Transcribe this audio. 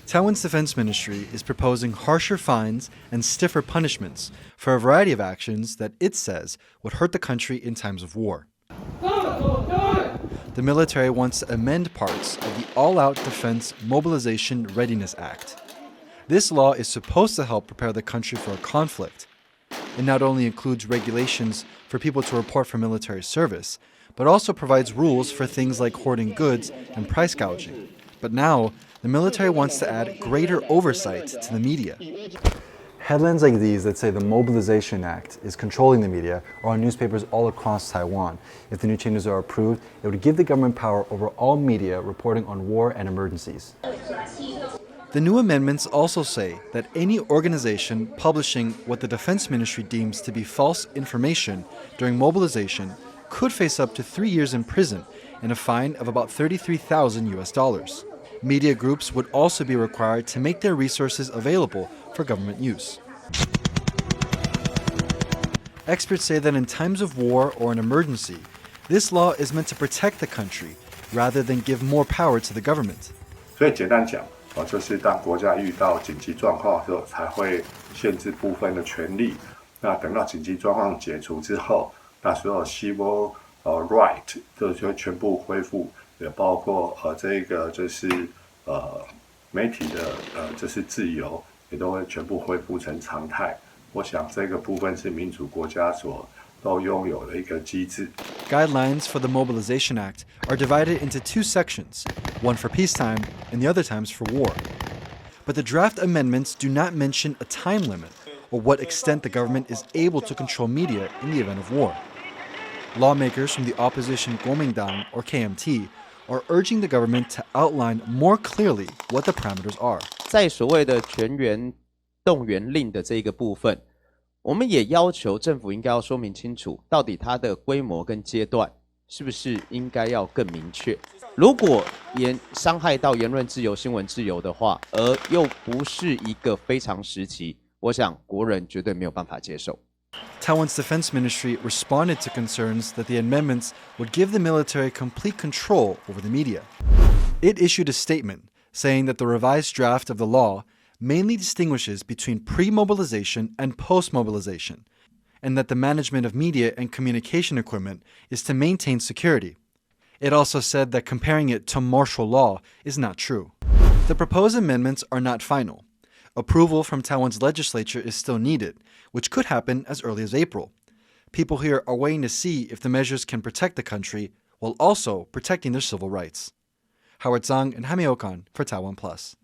Taiwan's defense ministry is proposing harsher fines and stiffer punishments for a variety of actions that it says would hurt the country in times of war. The military wants to amend parts of the All-Out Defense Mobilization Readiness Act. This law is supposed to help prepare the country for a conflict. It not only includes regulations for people to report for military service, but also provides rules for things like hoarding goods and price gouging. But now, the military wants to add greater oversight to the media. Headlines like these that say the Mobilization Act is controlling the media are on newspapers all across Taiwan. If the new changes are approved, it would give the government power over all media reporting on war and emergencies. The new amendments also say that any organization publishing what the Defense Ministry deems to be false information during mobilization could face up to 3 years in prison and a fine of about $33,000. Media groups would also be required to make their resources available for government use. Experts say that in times of war or an emergency, this law is meant to protect the country rather than give more power to the government. 所以简单讲，就是当国家遇到紧急状况的时候，才会限制部分的权利。那等到紧急状况解除之后，那所有 civil right 就会全部恢复。也包括这个就是媒体的就是自由，也都会全部恢复成常态。我想这个部分是民主国家所都拥有的一个机制。Guidelines for the Mobilization Act are divided into two sections, one for peacetime and the other times for war. But the draft amendments do not mention a time limit or what extent the government is able to control media in the event of war. Lawmakers from the opposition Kuomintang or KMT are urging the government to outline more clearly what the parameters are. 在所谓的全员动员令的这个部分，我们也要求政府应该要说明清楚，到底它的规模跟阶段是不是应该要更明确。如果伤害到言论自由、新闻自由的话，而又不是一个非常时期，我想国人绝对没有办法接受。Taiwan's defense ministry responded to concerns that the amendments would give the military complete control over the media. It issued a statement saying that the revised draft of the law mainly distinguishes between pre-mobilization and post-mobilization, and that the management of media and communication equipment is to maintain security. It also said that comparing it to martial law is not true. The proposed amendments are not final. Approval from Taiwan's legislature is still needed, which could happen as early as April. People here are waiting to see if the measures can protect the country while also protecting their civil rights. Howard Chang and Jaime Ocon for TaiwanPlus.